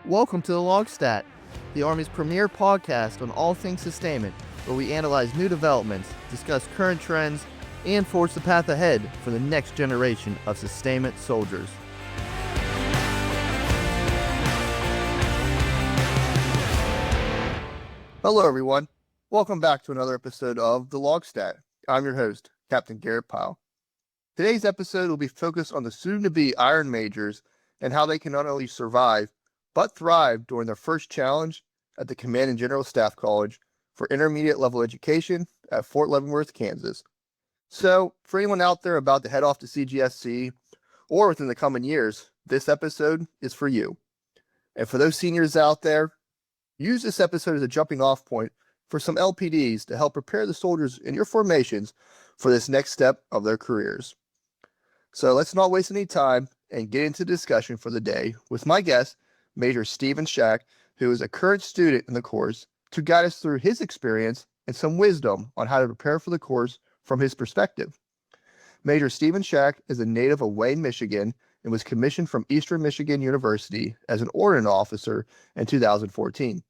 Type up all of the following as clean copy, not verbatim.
Welcome to the LOGSTAT, the Army's premier podcast on all things sustainment, where we analyze new developments, discuss current trends, and forge the path ahead for the next generation of sustainment soldiers. Hello, everyone. Welcome back to another episode of the LOGSTAT. I'm your host, Captain Garett Pyle. Today's episode will be focused on the soon-to-be Iron Majors and how they can not only survive, but thrive during their first challenge at the Command and General Staff College for intermediate level education at Fort Leavenworth, Kansas. So, for anyone out there about to head off to CGSC or within the coming years, this episode is for you. And for those seniors out there, use this episode as a jumping off point for some LPDs to help prepare the soldiers in your formations for this next step of their careers. So let's not waste any time and get into discussion for the day with my guest, MAJ Steven Shak, who is a current student in the course, to guide us through his experience and some wisdom on how to prepare for the course from his perspective. MAJ Steven Shak is a native of Wayne, Michigan, and was commissioned from Eastern Michigan University as an ordnance officer in 2014.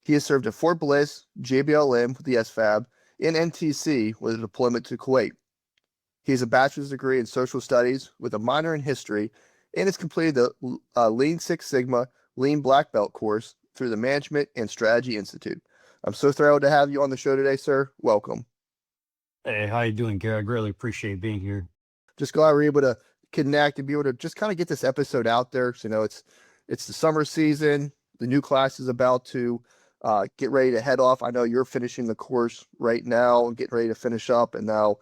He has served at Fort Bliss, JBLM with the SFAB, and NTC with a deployment to Kuwait. He has a bachelor's degree in social studies with a minor in history and has completed the Lean Six Sigma Lean Black Belt course through the Management and Strategy Institute. I'm so thrilled to have you on the show today, sir. Welcome. Hey, how you doing, Gary? I greatly appreciate being here. Just glad we're able to connect and be able to just kind of get this episode out there. So, it's the summer season. The new class is about to get ready to head off. I know you're finishing the course right now and getting ready to finish up, and now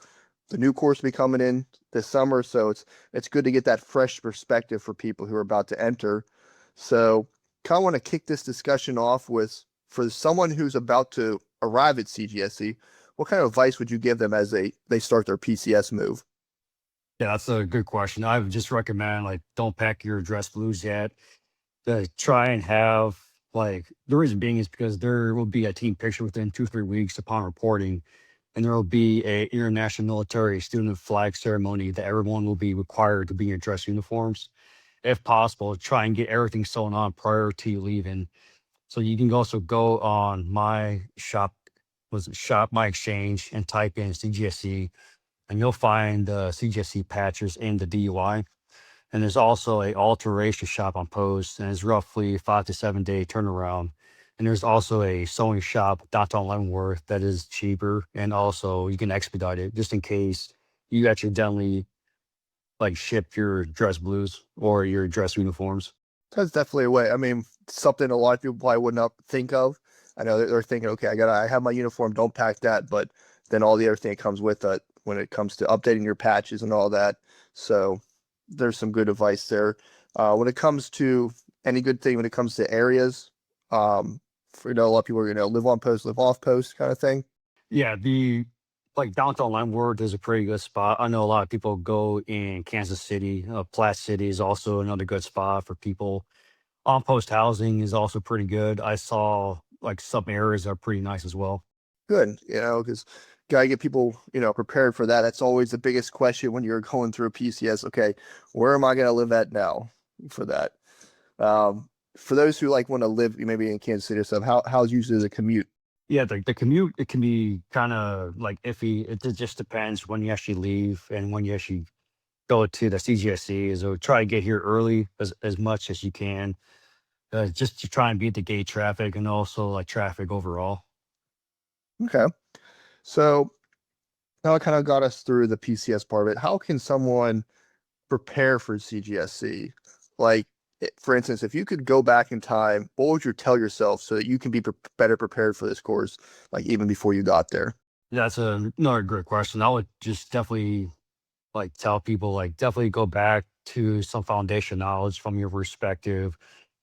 the new course will be coming in this summer. So it's good to get that fresh perspective for people who are about to enter. So kind of want to kick this discussion off with, for someone who's about to arrive at CGSC, what kind of advice would you give them as they start their PCS move? Yeah, that's a good question. I would just recommend, don't pack your dress blues yet. Try and have, the reason being is because there will be a team picture within 2-3 weeks upon reporting, and there will be a international military student flag ceremony that everyone will be required to be in dress uniforms. If possible, try and get everything sewn on prior to you leaving. So you can also go on my my exchange and type in CGSC, and you'll find the CGSC patches in the DUI. And there's also a alteration shop on post, and it's roughly 5 to 7 day turnaround. And there's also a sewing shop downtown Leavenworth that is cheaper, and also you can expedite it just in case you accidentally ship your dress blues or your dress uniforms. That's definitely a way. I mean, something a lot of people probably would not think of. I know they're thinking, okay, I have my uniform, don't pack that, but then all the other thing that comes with it when it comes to updating your patches and all that. So there's some good advice there. When it comes to any good thing, when it comes to areas, a lot of people are live on post, live off post kind of thing. Yeah, the downtown Leavenworth is a pretty good spot. I know a lot of people go in Kansas City. Platte City is also another good spot for people. On post housing is also pretty good. I saw some areas are pretty nice as well. Good, because gotta get people prepared for that. That's always the biggest question when you're going through a PCS. Okay, where am I going to live at now for that? For those who want to live maybe in Kansas City or something, how's usually the commute? Yeah, the commute, it can be kind of iffy. It just depends when you actually leave and when you actually go to the CGSC. So try to get here early as much as you can, just to try and beat the gate traffic and also traffic overall. Okay, so now it kind of got us through the PCS part of it. How can someone prepare for CGSC? For instance, if you could go back in time, what would you tell yourself so that you can be better prepared for this course, even before you got there? That's another great question. I would just definitely tell people definitely go back to some foundation knowledge from your perspective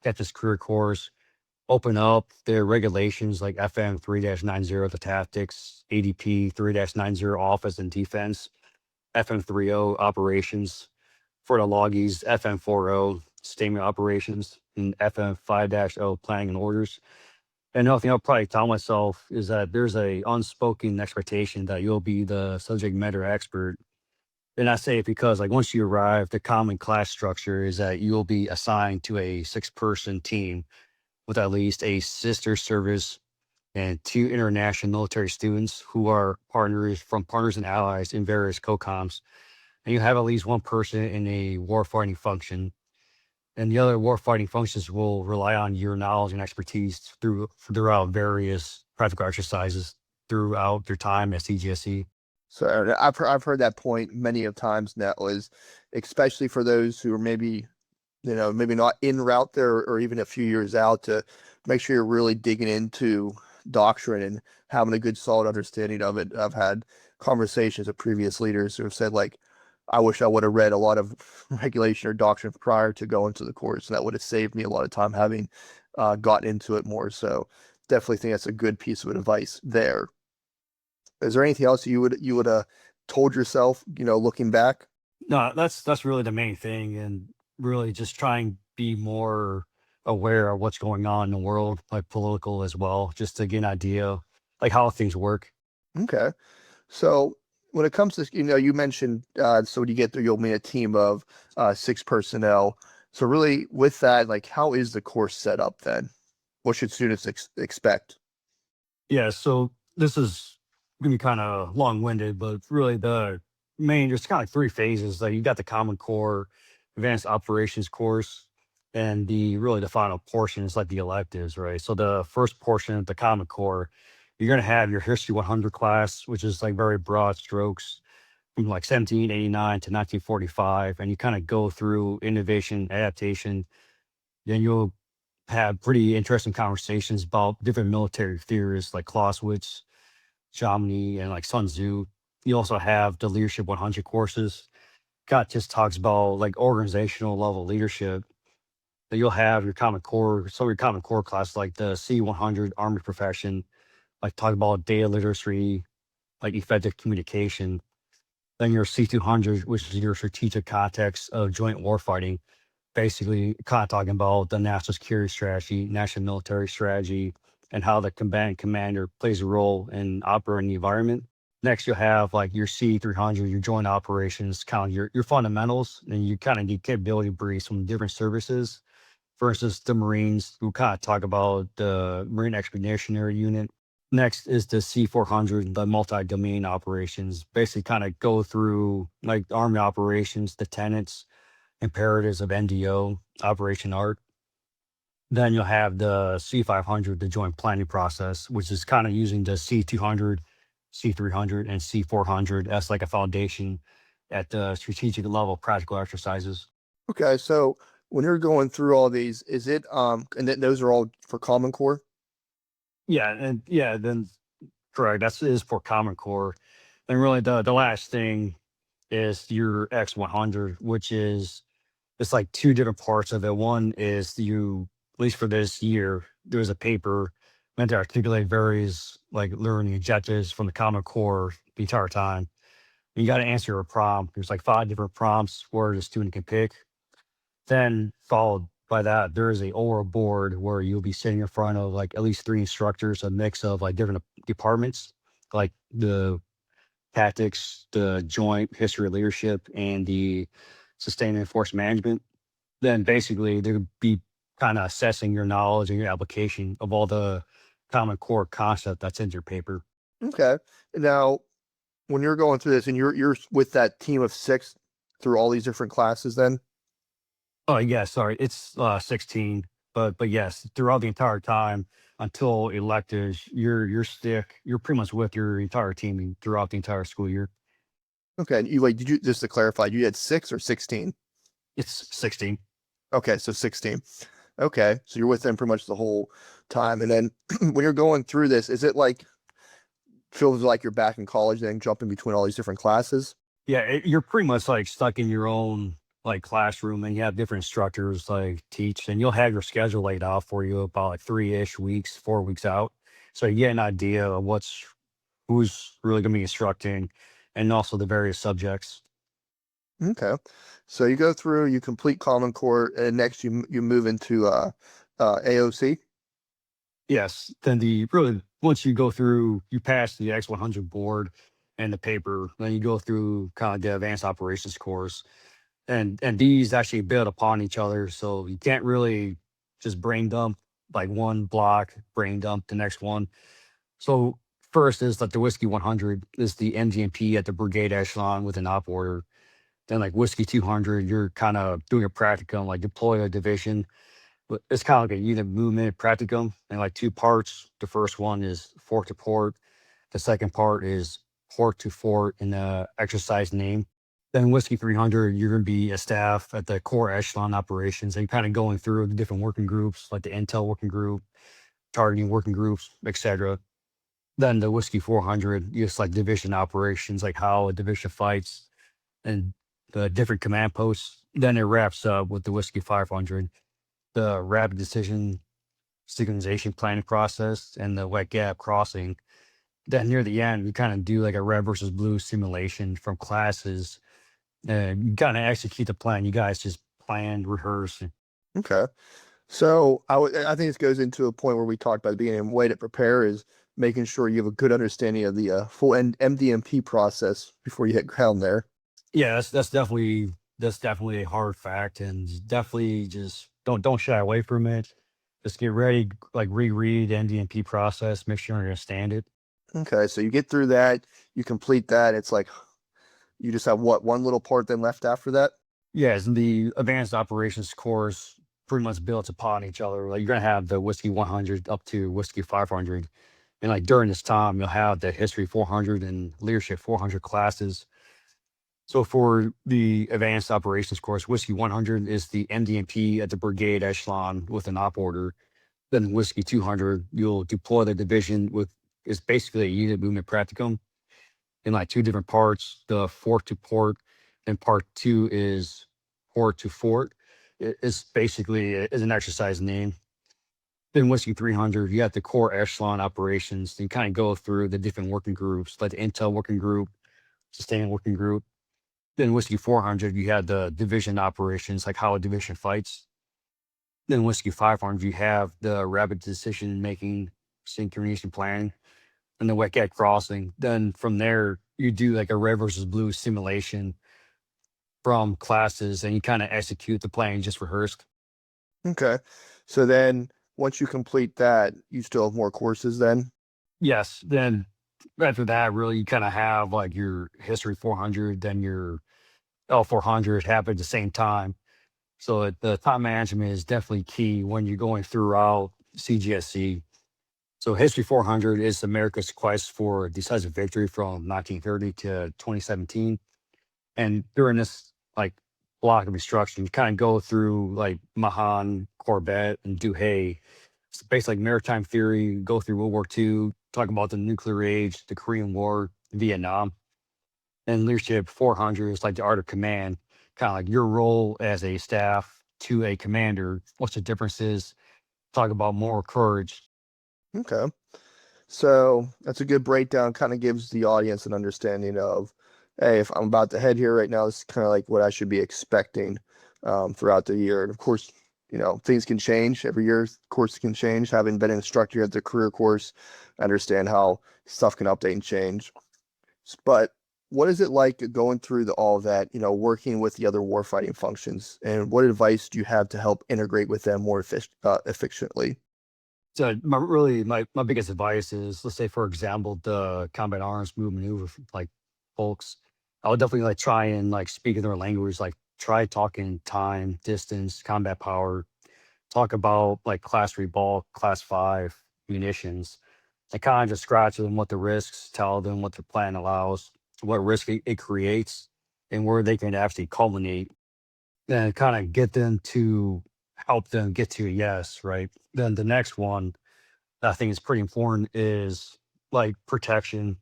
at this career course. Open up their regulations like FM 3-90, the tactics, ADP 3-90, offense and defense, FM 30 operations for the loggies, FM 40 statement operations, and FM 5-0 planning and orders. And another thing I'll probably tell myself is that there's a unspoken expectation that you'll be the subject matter expert. And I say it because once you arrive, the common class structure is that you'll be assigned to a 6-person team with at least a sister service and 2 international military students who are partners and allies in various COCOMs. And you have at least one person in a warfighting function. And the other warfighting functions will rely on your knowledge and expertise throughout various practical exercises throughout their time at CGSC. So I've heard that point many of times now, is especially for those who are maybe, maybe not en route there or even a few years out, to make sure you're really digging into doctrine and having a good solid understanding of it. I've had conversations with previous leaders who have said, like, I wish I would have read a lot of regulation or doctrine prior to going to the course, and that would have saved me a lot of time having gotten into it more. So definitely think that's a good piece of advice there. Is there anything else you would have told yourself, looking back? No, that's really the main thing, and really just try and be more aware of what's going on in the world, like political as well, just to get an idea like how things work. Okay. So when it comes to, you mentioned, so when you get there, you'll meet a team of 6 personnel. So really with that, like, how is the course set up then? What should students expect? Yeah, so this is gonna be kind of long-winded, but really the main there's kind of 3 phases. Like you got the Common Core, Advanced Operations course, and the final portion is like the electives, right? So the first portion, the Common Core, you're gonna have your History 100 class, which is like very broad strokes from like 1789 to 1945, and you kind of go through innovation, adaptation. Then you'll have pretty interesting conversations about different military theorists like Clausewitz, Jomini, and like Sun Tzu. You also have the Leadership 100 courses. Got just talks about like organizational level leadership. Then you'll have your Common Core, some of your Common Core classes like the C100 Army Profession, like talk about data literacy, like effective communication. Then your C200, which is your strategic context of joint warfighting, basically kind of talking about the national security strategy, national military strategy, and how the combatant commander plays a role in operating the environment. Next, you'll have like your C300, your joint operations, kind of your fundamentals, and you kind of need capability briefs from different services. For instance, the Marines, who kind of talk about the Marine Expeditionary Unit. Next is the C400, the multi-domain operations, basically kind of go through like the Army operations, the tenets, imperatives of NDO, Operation Art. Then you'll have the C500, the joint planning process, which is kind of using the C200, C300, and C400 as like a foundation at the strategic level practical exercises. Okay. So when you're going through all these, is it, and then those are all for Common Core? Then correct. That's is for Common Core. Then really the last thing is your X100, which is it's like 2 different parts of it. One is at least for this year, there's a paper meant to articulate various like learning objectives from the Common Core the entire time. And you got to answer a prompt. There's like 5 different prompts where the student can pick. Then followed by that, there is a oral board where you'll be sitting in front of like at least 3 instructors, a mix of like different departments, like the tactics, the joint history of leadership, and the sustainment force management. Then basically they'll be kind of assessing your knowledge and your application of all the Common Core concept that's in your paper. Okay. Now, when you're going through this and you're with that team of 6 through all these different classes, then? Oh yeah, sorry, it's 16, but yes, throughout the entire time until electives, you're pretty much with your entire team throughout the entire school year. Okay. And you, like, did you, just to clarify, you had 6 or 16? It's 16. Okay. So 16. Okay. So you're with them pretty much the whole time. And then when you're going through this, is it like, feels like you're back in college, then jumping between all these different classes? Yeah, you're pretty much like stuck in your own like classroom, and you have different instructors like teach, and you'll have your schedule laid out for you about like 3-ish weeks, 4 weeks out. So you get an idea of who's really going to be instructing, and also the various subjects. Okay. So you go through, you complete Common Core, and next you move into AOC. Yes, then the really once you go through, you pass the X100 board and the paper, then you go through kind of the advanced operations course, and these actually build upon each other, so you can't really just brain dump like one block, brain dump, the next one. So first is like the whiskey 100 is the MGMP at the brigade echelon with an op order. Then like whiskey 200, you're kind of doing a practicum, like deploy a division. But it's kind of like a unit movement practicum in like two parts. The first one is fort to port. The second part is port to fort in the exercise name. Then whiskey 300, you're going to be a staff at the core echelon operations and kind of going through the different working groups, like the intel working group, targeting working groups, etc. Then the whiskey 400, just like division operations, like how a division fights and the different command posts. Then it wraps up with the whiskey 500, the rapid decision synchronization planning process and the wet gap crossing. Then near the end, we kind of do like a red versus blue simulation from classes. You kind of execute the plan. You guys just plan, rehearse. Okay. So I think this goes into a point where we talked about at the beginning. A way to prepare is making sure you have a good understanding of the full MDMP process before you hit ground there. Yeah, that's definitely a hard fact, and definitely just don't shy away from it. Just get ready, like reread the NDMP process, make sure you understand it. Okay, so you get through that, you complete that. It's like you just have what, one little part then left after that? Yes, and the advanced operations course pretty much builds upon each other. Like you're gonna have the whiskey 100 up to whiskey 500, and like during this time, you'll have the history 400 and leadership 400 classes. So for the advanced operations course, whiskey 100 is the MDMP at the brigade echelon with an op order. Then whiskey 200, you'll deploy the division with is basically a unit movement practicum in like two different parts, the fort to port, and part two is port to fort. It's basically is an exercise name. Then whiskey 300, you have the core echelon operations. You kind of go through the different working groups, like the intel working group, sustainment working group. Then whiskey 400, you had the division operations, like how a division fights. Then whiskey 500, you have the rapid decision making, synchronization planning, and the wet cat crossing. Then from there, you do like a red versus blue simulation from classes, and you kind of execute the plan you just rehearsed. Okay. So then once you complete that, you still have more courses then? Yes. Then after that, really, you kind of have like your history 400, then your L400 happen at the same time. So the time management is definitely key when you're going throughout CGSC. So History 400 is America's quest for decisive victory from 1930 to 2017. And during this like block of instruction, you kind of go through like Mahan, Corbett, and Duhay. It's based like maritime theory, go through World War II, talk about the nuclear age, the Korean War, Vietnam. And leadership 400 is like the art of command, kind of like your role as a staff to a commander. What's the differences? Talk about moral courage. Okay. So that's a good breakdown, kind of gives the audience an understanding of, hey, if I'm about to head here right now, this is kind of like what I should be expecting throughout the year. And of course, things can change every year. Courses can change. Having been an instructor at the career course, I understand how stuff can update and change. But what is it like going through all of that, working with the other warfighting functions? And what advice do you have to help integrate with them more efficiently? So my biggest advice is, let's say for example, the combat arms move maneuver like folks. I would definitely like try and like speak in their language, like try talking time, distance, combat power, talk about like class three ball, class five munitions. I kind of describe to them what the risks, tell them what the plan allows, what risk it creates, and where they can actually culminate, and kind of get them to help them get to a yes, right? Then the next one that I think is pretty important is like protection,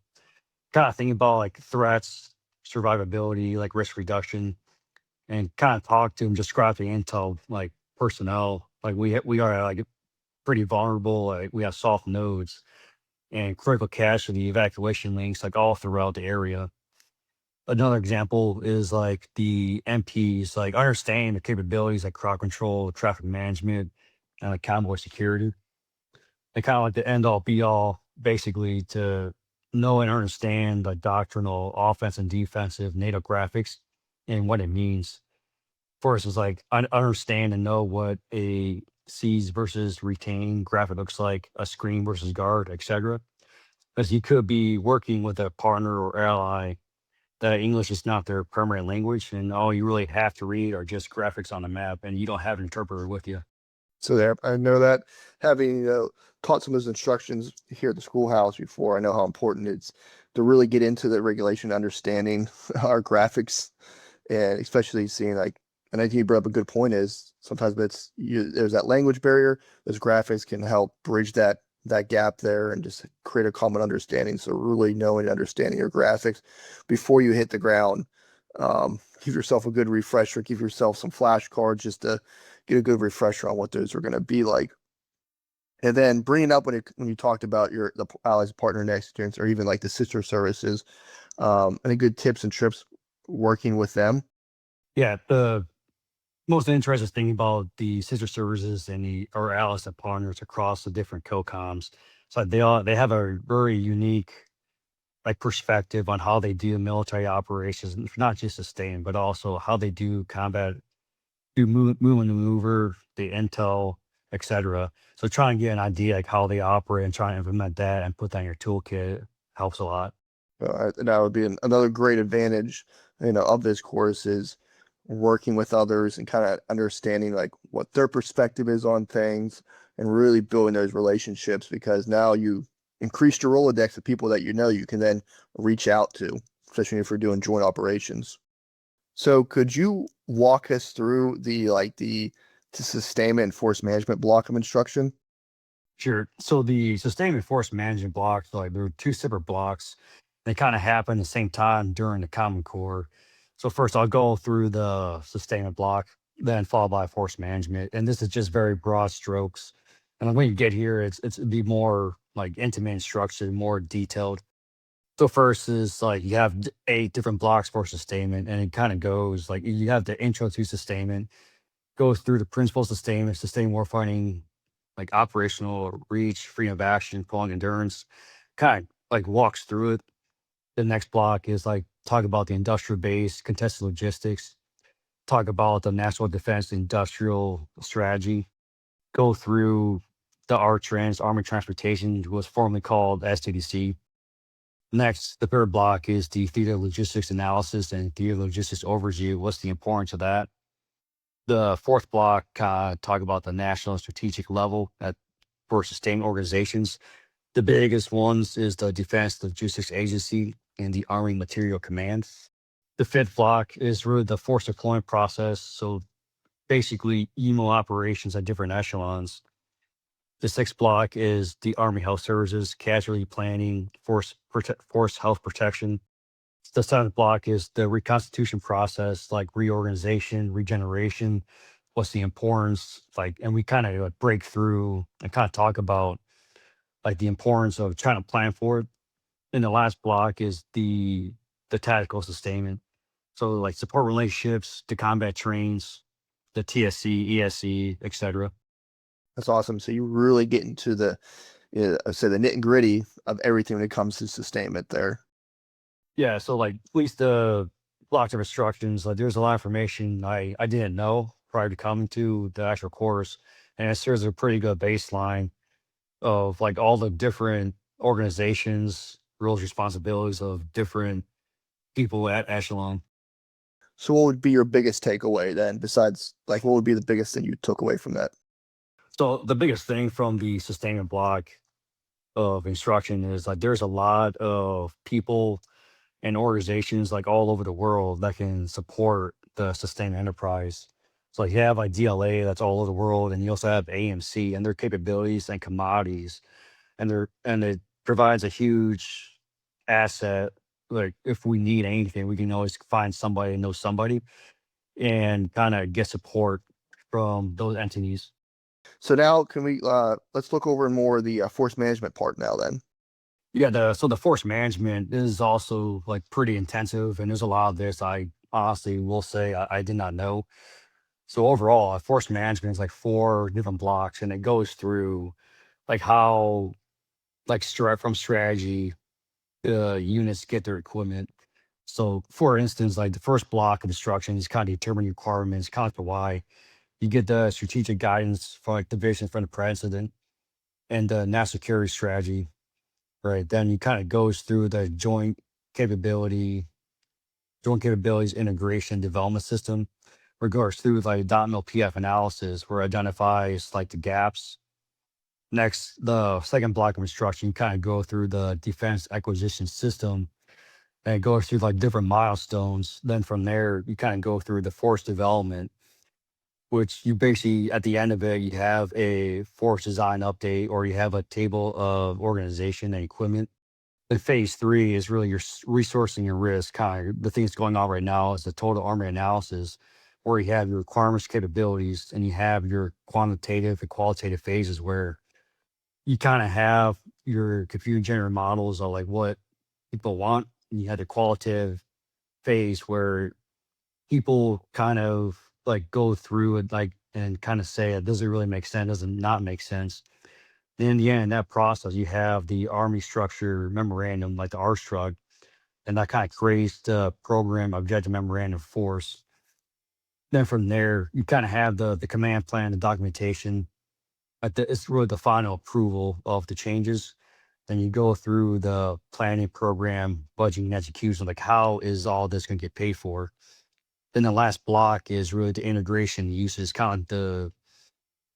kind of thinking about like threats, survivability, like risk reduction, and kind of talk to them, describe the intel, like personnel. Like we are like pretty vulnerable. Like we have soft nodes and critical casualty evacuation links like all throughout the area. Another example is like the MPs, like understanding the capabilities like crowd control, traffic management, and like convoy security. And kind of like the end all be all, basically, to know and understand the doctrinal offense and defensive NATO graphics and what it means. First is like understand and know what a sees versus retain, graphic looks like a screen versus guard, etc. Because you could be working with a partner or ally that English is not their primary language, and all you really have to read are just graphics on the map, and you don't have an interpreter with you. So there, I know that having taught some of those instructions here at the schoolhouse before, I know how important it's to really get into the regulation, understanding our graphics, and especially seeing like. And I think you brought up a good point. Is sometimes there's that language barrier. Those graphics can help bridge that gap there and just create a common understanding. So really knowing and understanding your graphics before you hit the ground. Give yourself a good refresher. Give yourself some flashcards just to get a good refresher on what those are going to be like. And then bringing up when you talked about the allies partner next experience or even like the sister services, any good tips and trips working with them? Yeah, the most interesting thing about the sister services and the or allies and partners across the different co-coms, so they have a very unique like perspective on how they do military operations, and not just sustain, but also how they do combat, do move and maneuver, the intel, etc. So try and get an idea like how they operate and try and implement that and put that in your toolkit helps a lot. That would be another great advantage, of this course is working with others and kind of understanding like what their perspective is on things and really building those relationships because now you increased your Rolodex of people that you can then reach out to, especially if you're doing joint operations. So could you walk us through the sustainment and force management block of instruction? Sure. So the sustainment force management blocks, like there are two separate blocks. They kind of happen at the same time during the Common Core. So first I'll go through the sustainment block, then followed by force management. And this is just very broad strokes. And when you get here, it's be more like intimate instruction, more detailed. So first is like you have 8 different blocks for sustainment, and it kind of goes like you have the intro to sustainment, goes through the principles of sustainment, sustain warfighting, like operational reach, freedom of action, prolonged endurance, kind of like walks through it. The next block is like talk about the industrial base, contested logistics, talk about the national defense industrial strategy, go through the ARTRANS, Army Transportation, was formerly called STDC. Next, the third block is the theater logistics analysis and theater logistics overview. What's the importance of that? The fourth block talk about the national and strategic level for sustained organizations. The biggest ones is the Defense Logistics Agency and the Army Material Command. The fifth block is really the force deployment process. So basically, EMO operations at different echelons. The sixth block is the Army Health Services, casualty planning, force health protection. The seventh block is the reconstitution process, like reorganization, regeneration. What's the importance? Like, and we kind of like break through and kind of talk about like the importance of trying to plan for it. And the last block is the tactical sustainment. So like support relationships, the combat trains, the TSC, ESC, etc. That's awesome. So you really get into I say the nit and gritty of everything when it comes to sustainment there. Yeah, so like at least the blocks of instructions, like there's a lot of information I didn't know prior to coming to the actual course, and it serves a pretty good baseline of like all the different organizations, roles, responsibilities of different people at echelon. So what would be your biggest takeaway then, besides like what would be the biggest thing you took away from that? So the biggest thing from the sustainment block of instruction is like there's a lot of people and organizations like all over the world that can support the sustained enterprise. So like you have like DLA that's all over the world, and you also have AMC and their capabilities and commodities, and it provides a huge asset. Like if we need anything, we can always find somebody and know somebody and kind of get support from those entities. So now can we let's look over more the force management part now then. Yeah, the force management is also like pretty intensive, and there's a lot of this I honestly will say I did not know. So overall, force management is like 4 different blocks, and it goes through like how like from strategy, units get their equipment. So for instance, like the first block of instructions kind of determine requirements, kind of the why. You get the strategic guidance for like the vision from the president and the national security strategy, right? Then you kind of goes through the joint capabilities integration development system, where it goes through like .mil PF analysis, where it identifies like the gaps. Next, the second block of instruction, you kind of go through the defense acquisition system, and it goes through like different milestones. Then from there, you kind of go through the force development, which you basically at the end of it, you have a force design update, or you have a table of organization and equipment. The phase three is really your resourcing and risk. Kind of the thing that's going on right now is the total army analysis, where you have your requirements, capabilities, and you have your quantitative and qualitative phases, where you kind of have your computer generated models of like what people want, and you have the qualitative phase where people kind of like go through it like and kind of say, does it really make sense? Does it not make sense? Then in the end, that process, you have the Army Structure Memorandum, like the RSTRUG, and that kind of creates the Program Objective Memorandum Force. Then from there, you kind of have the command plan, the documentation. It's really the final approval of the changes. Then you go through the planning program, budgeting, and execution, like how is all this going to get paid for? Then the last block is really the integration uses, kind of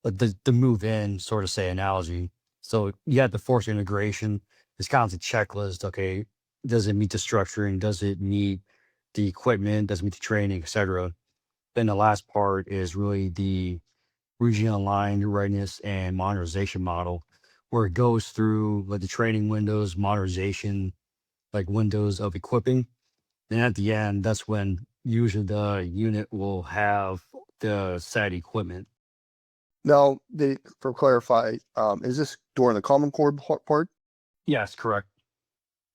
the move in sort of say analogy. So you have the force integration. It's kind of the checklist. Okay, does it meet the structuring? Does it meet the equipment? Does it meet the training, etc. Then the last part is really the regional aligned readiness and modernization model, where it goes through like the training windows, modernization, like windows of equipping. Then at the end, that's when usually the unit will have the set equipment. Now, for clarify, is this during the Common Core part? Yes, correct.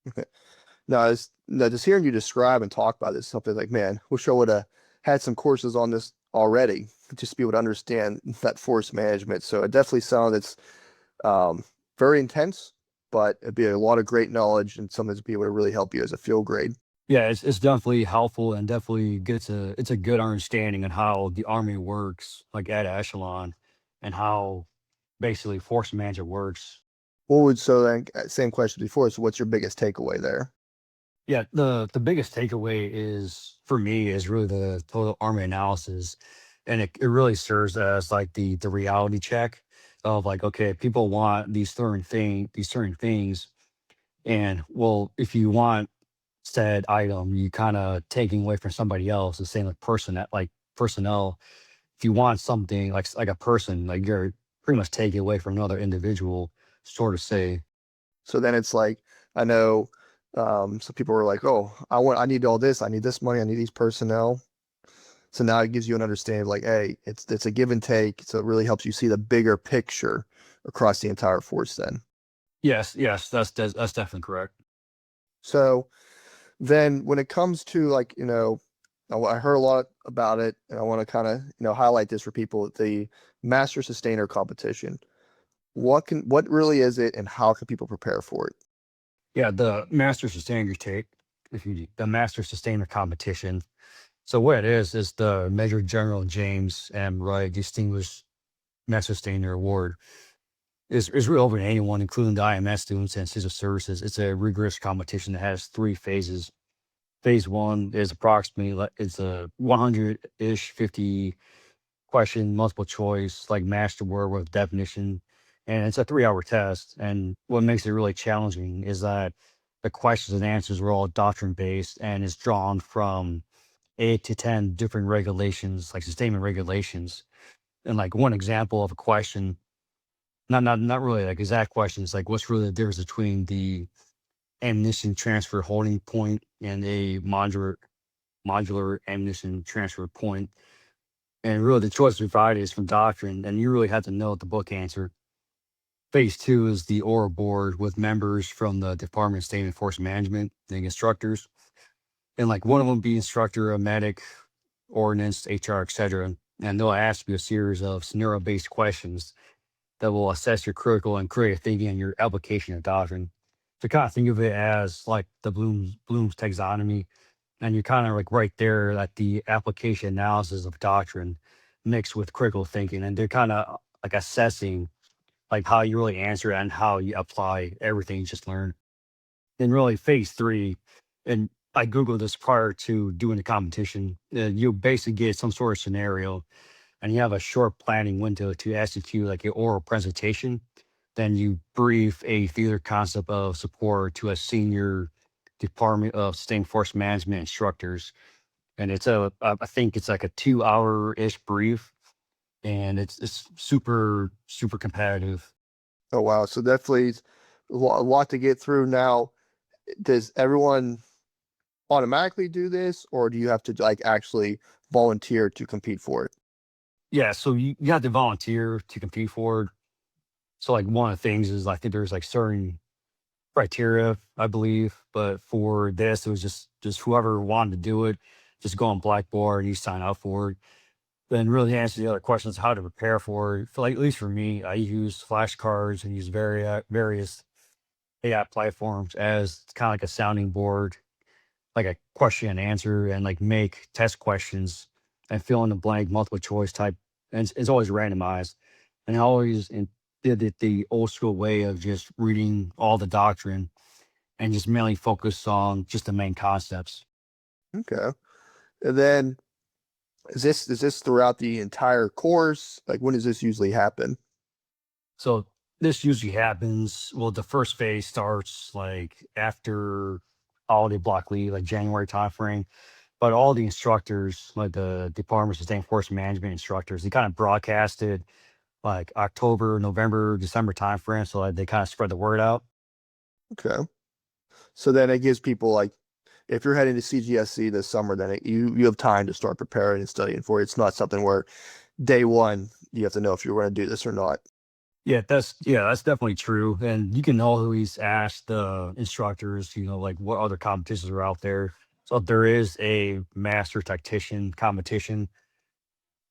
Okay. Now, just hearing you describe and talk about this, something like, man, wish I would have had some courses on this already, just to be able to understand that force management. So it definitely sounds it's very intense, but it'd be a lot of great knowledge and something to be able to really help you as a field grade. Yeah, it's definitely helpful and definitely it's a good understanding on how the army works, like at echelon, and how basically force management works. What would so then same question before? So what's your biggest takeaway there? Yeah, the biggest takeaway is for me is really the total army analysis, and it really serves as like the reality check of like, okay, people want these certain things, and well, if you want said item, you kind of taking away from somebody else. The same with personnel. If you want something like a person, like you're pretty much taking away from another individual, sort of say. So then it's like, I know some people were like, oh, I need all this, I need this money, I need these personnel. So now it gives you an understanding of like, hey, it's a give and take. So it really helps you see the bigger picture across the entire force then. Yes, that's definitely correct. So then when it comes to like, I heard a lot about it and I want to kind of, highlight this for people, the Master Sustainer competition. What really is it and how can people prepare for it? Yeah, the Master Sustainer take, if you the Master Sustainer competition. So what it is the Major General James M. Wright Distinguished Master Sustainer Award. Is really open to anyone, including the IMS students and civil services. It's a rigorous competition that has three phases. Phase one is approximately it's a 100-ish 50 question multiple choice like master word with definition, and it's a 3-hour test. And what makes it really challenging is that the questions and answers were all doctrine based and is drawn from 8 to 10 different regulations, like sustainment regulations. And like one example of a question, not really like exact questions, like what's really the difference between the ammunition transfer holding point and a modular ammunition transfer point. And really the choice provided is from doctrine, and you really have to know the book answer. Phase two is the oral board with members from the Department of State and Force Management and instructors. And like one of them be instructor, a medic, ordnance, HR, etc. And they'll ask you a series of scenario-based questions that will assess your critical and creative thinking and your application of doctrine. So kind of think of it as like the Bloom's taxonomy, and you're kind of like right there at the application analysis of doctrine. mixed with critical thinking, and they're kind of like assessing like how you really answer and how you apply everything you just learned. Then really phase three, and I Googled this prior to doing the competition. You basically get some sort of scenario, and you have a short planning window to execute like an oral presentation. Then you brief a theater concept of support to a senior Department of Sustained Force Management instructors, and I think it's like a 2 hour ish brief, and it's super competitive. Oh wow, so definitely a lot to get through now. Does everyone automatically do this, or do you have to like actually volunteer to compete for it? Yeah, so you have to volunteer to compete for it. So like one of the things is I think there's like certain criteria, I believe, but for this it was just whoever wanted to do it, just go on Blackboard and you sign up for it. Then really to answer the other questions, how to prepare for it. For like at least for me, I use flashcards and use various AI platforms as kind of like a sounding board, like a question and answer, and like make test questions and fill in the blank multiple choice type. And it's always randomized. And I always did it the old school way of just reading all the doctrine and just mainly focus on just the main concepts. Okay. And then is this throughout the entire course? Like when does this usually happen? So this usually happens. Well, the first phase starts like after holiday block leave, like January timeframe. But all the instructors, like the Department of Sustained Force Management instructors, they kind of broadcasted like October, November, December timeframe. So like they kind of spread the word out. Okay. So then it gives people like if you're heading to CGSC this summer, then you have time to start preparing and studying for it. It's not something where day one you have to know if you're going to do this or not. Yeah, that's definitely true. And you can always ask the instructors, like what other competitions are out there. So if there is a master tactician competition,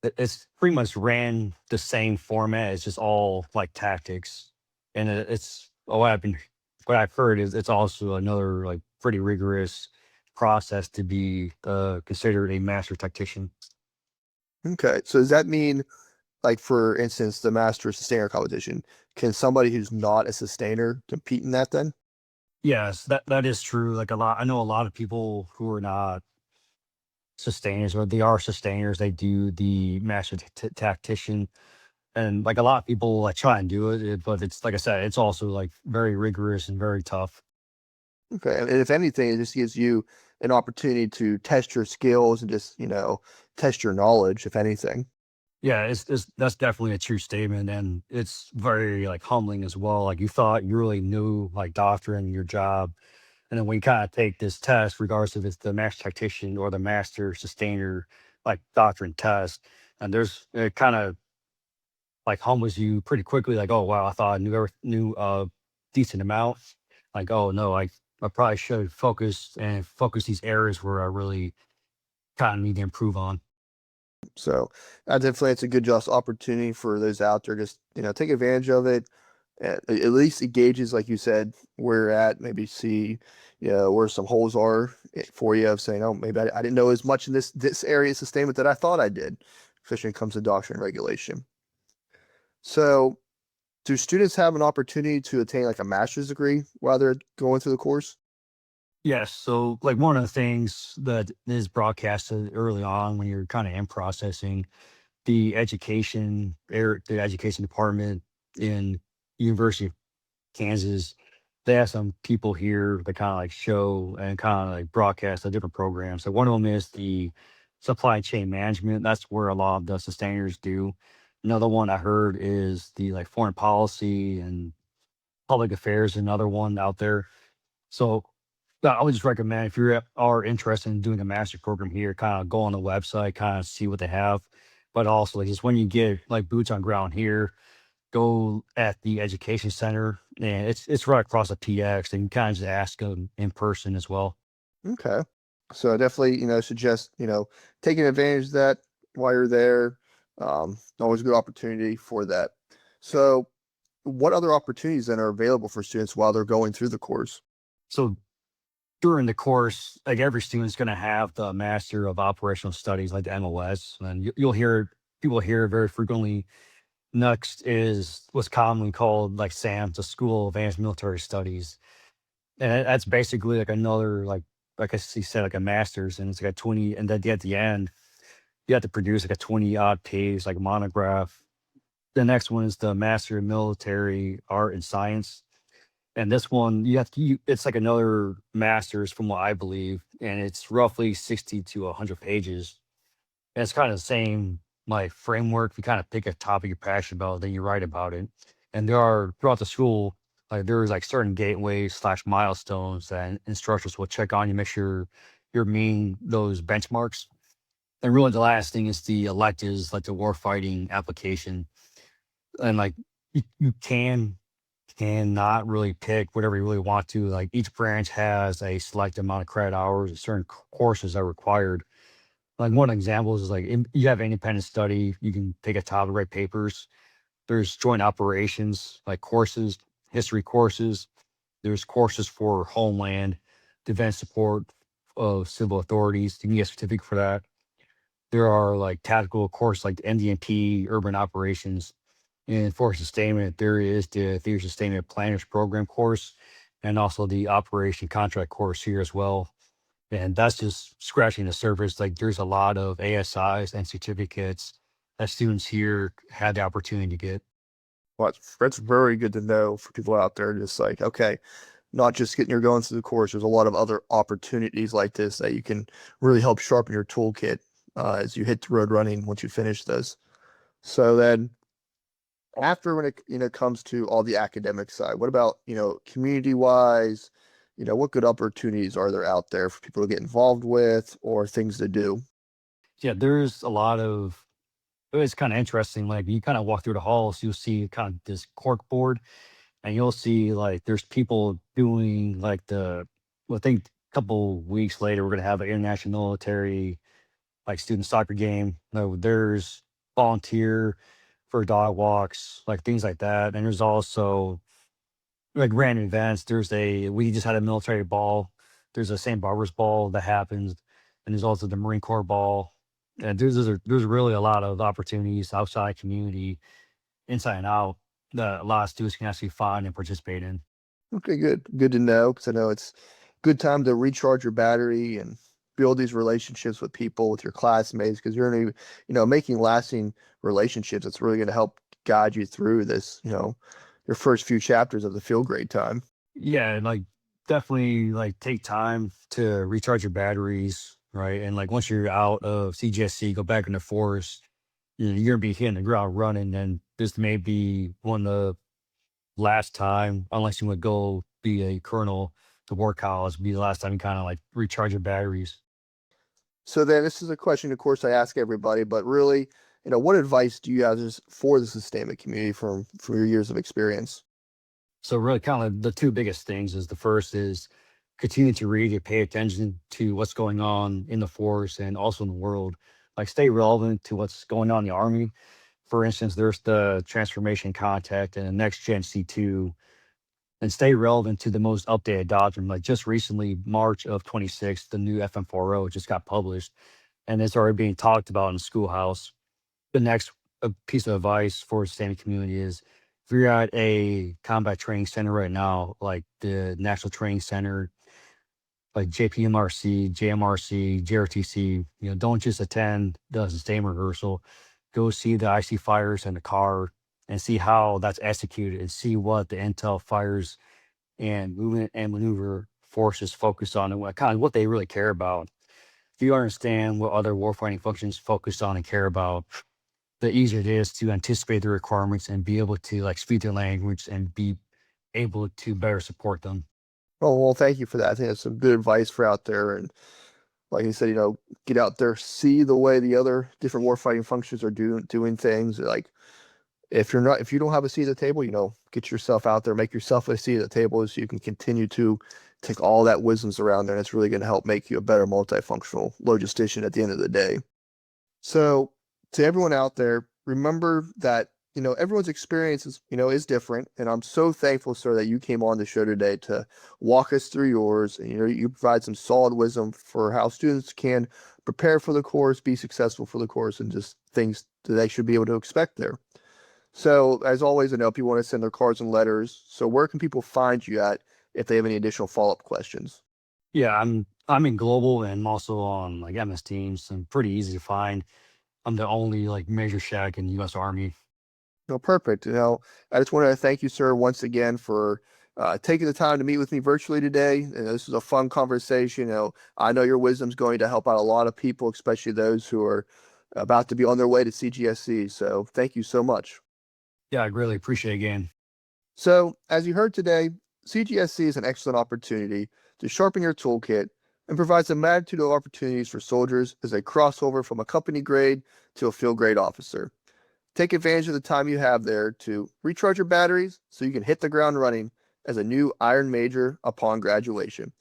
it's pretty much ran the same format. It's just all like tactics, and it's what I've heard is it's also another like pretty rigorous process to be considered a master tactician. Okay. So does that mean like for instance the master sustainer competition, can somebody who's not a sustainer compete in that then? Yes, that is true. Like a lot, I know a lot of people who are not sustainers, or they are sustainers. They do the master tactician, and like a lot of people like try and do it, but it's like I said, it's also like very rigorous and very tough. Okay. And if anything, it just gives you an opportunity to test your skills and just, test your knowledge, if anything. Yeah, it's that's definitely a true statement, and it's very like humbling as well. Like you thought you really knew like doctrine, your job, and then when you kind of take this test, regardless if it's the master tactician or the master sustainer, like doctrine test, and there's it kind of like humbles you pretty quickly. Like, oh wow, I thought I knew decent amount. Like, oh no, I probably should focus these areas where I really kind of need to improve on. So I definitely it's a good just opportunity for those out there. Just take advantage of it. At least it gauges, like you said, where you're at. Maybe see, where some holes are for you of saying, oh, maybe I didn't know as much in this area of sustainment that I thought I did, especially when it comes to doctrine and regulation. So do students have an opportunity to attain like a master's degree while they're going through the course? Yes. So, like, one of the things that is broadcasted early on when you're kind of in processing, the education department in University of Kansas, they have some people here that kind of like show and kind of like broadcast the different programs. So one of them is the supply chain management. That's where a lot of the sustainers do. Another one I heard is the like foreign policy and public affairs. Another one out there. So I would just recommend if you are interested in doing a master program here, kind of go on the website, kind of see what they have. But also, like, just when you get like boots on ground here, go at the education center, and it's right across the PX, and you kind of just ask them in person as well. Okay. So I definitely, suggest, taking advantage of that while you're there. Always a good opportunity for that. So what other opportunities then are available for students while they're going through the course? So during the course, like every student's going to have the Master of Operational Studies, like the MOS, and you'll hear people hear very frequently. Next is what's commonly called like SAM, the School of Advanced Military Studies, and that's basically like another like I see said like a master's, and it's like a 20, and then at the end you have to produce like a 20 odd page like monograph. The next one is the Master in Military Art and Science, and this one you have to it's like another master's from what I believe, and it's roughly 60 to 100 pages. And it's kind of the same like framework. You kind of pick a topic you're passionate about, then you write about it. And there are throughout the school, like there's like certain gateways slash milestones that instructors will check on you, make sure you're meeting those benchmarks. And really the last thing is the electives, like the warfighting application. And like you cannot really pick whatever you really want to. Like each branch has a select amount of credit hours, certain courses are required. Like one example is like you have independent study, you can pick a topic, write papers. There's joint operations, like courses, history courses. There's courses for homeland, defense support of civil authorities. You can get a certificate for that. There are like tactical courses like the NDNP, urban operations, and for sustainment, there is the Theater Sustainment Planners Program course, and also the Operation Contract course here as well. And that's just scratching the surface. Like there's a lot of ASIs and certificates that students here had the opportunity to get. Well, that's very good to know for people out there. Just like, okay, not just getting your going through the course. There's a lot of other opportunities like this that you can really help sharpen your toolkit as you hit the road running once you finish this. So then after when it comes to all the academic side, what about, community wise, what good opportunities are there out there for people to get involved with or things to do? Yeah, there's a lot of it's kind of interesting. Like you kind of walk through the halls, you'll see kind of this cork board, and you'll see like there's people doing like well, I think a couple weeks later we're gonna have an international military like student soccer game. No, there's volunteer for dog walks, like things like that. And there's also like random events. We just had a military ball. There's a St. Barbara's ball that happens, and there's also the Marine Corps ball. And there's really a lot of opportunities outside community, inside and out, that a lot of students can actually find and participate in. Okay, good. Good to know because I know it's a good time to recharge your battery and build these relationships with people, with your classmates, because you're going to, making lasting relationships. That's really going to help guide you through this, your first few chapters of the field grade time. Yeah, and like definitely like take time to recharge your batteries, right? And like once you're out of CGSC, go back in the forest, you're gonna be hitting the ground running, and this may be one of the last time, unless you would go be a colonel to war college, be the last time you kind of like recharge your batteries. So then this is a question, of course, I ask everybody, but really, what advice do you have for the sustainment community from your years of experience? So really kind of the two biggest things is the first is continue to read and pay attention to what's going on in the force and also in the world. Like stay relevant to what's going on in the army. For instance, there's the transformation contact and the next gen C2, and stay relevant to the most updated doctrine. Like just recently, March of 26, the new FM40 just got published and it's already being talked about in the schoolhouse. The next piece of advice for the standing community is if you're at a combat training center right now, like the National Training Center, like JPMRC, JMRC, JRTC, don't just attend the sustainment rehearsal. Go see the IC fires in the car and see how that's executed and see what the intel fires and movement and maneuver forces focus on and what they really care about. If you understand what other warfighting functions focus on and care about, the easier it is to anticipate the requirements and be able to like speak their language and be able to better support them. Oh, well, thank you for that. I think that's some good advice for out there. And like you said, get out there, see the way the other different warfighting functions are doing things. Like if you don't have a seat at the table, get yourself out there, make yourself a seat at the table so you can continue to take all that wisdoms around there. And it's really going to help make you a better multifunctional logistician at the end of the day. So to everyone out there, remember that everyone's experience is different. And I'm so thankful, sir, that you came on the show today to walk us through yours. And, you provide some solid wisdom for how students can prepare for the course, be successful for the course, and just things that they should be able to expect there. So, as always, I know people want to send their cards and letters. So, where can people find you at if they have any additional follow-up questions? Yeah, I'm in global and I'm also on like MS Teams. So I'm pretty easy to find. I'm the only like major shack in the U.S. Army. No, perfect. I just want to thank you, sir, once again for taking the time to meet with me virtually today. This was a fun conversation. I know your wisdom is going to help out a lot of people, especially those who are about to be on their way to CGSC. So thank you so much. Yeah, I really appreciate it again. So, as you heard today, CGSC is an excellent opportunity to sharpen your toolkit and provides a magnitude of opportunities for soldiers as they cross over from a company grade to a field grade officer. Take advantage of the time you have there to recharge your batteries so you can hit the ground running as a new Iron Major upon graduation.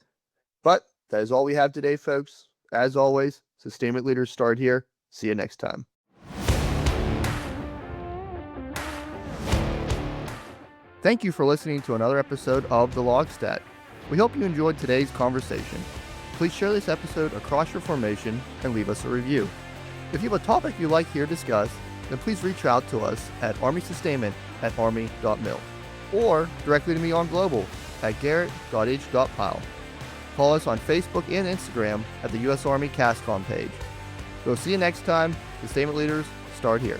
But that is all we have today, folks. As always, sustainment leaders start here. See you next time. Thank you for listening to another episode of the LOGSTAT. We hope you enjoyed today's conversation. Please share this episode across your formation and leave us a review. If you have a topic you'd like to hear discussed, then please reach out to us at armysustainment@army.mil or directly to me on Global at garett.h.pyle. Follow us on Facebook and Instagram at the U.S. Army CASCOM page. We'll see you next time. Sustainment leaders, start here.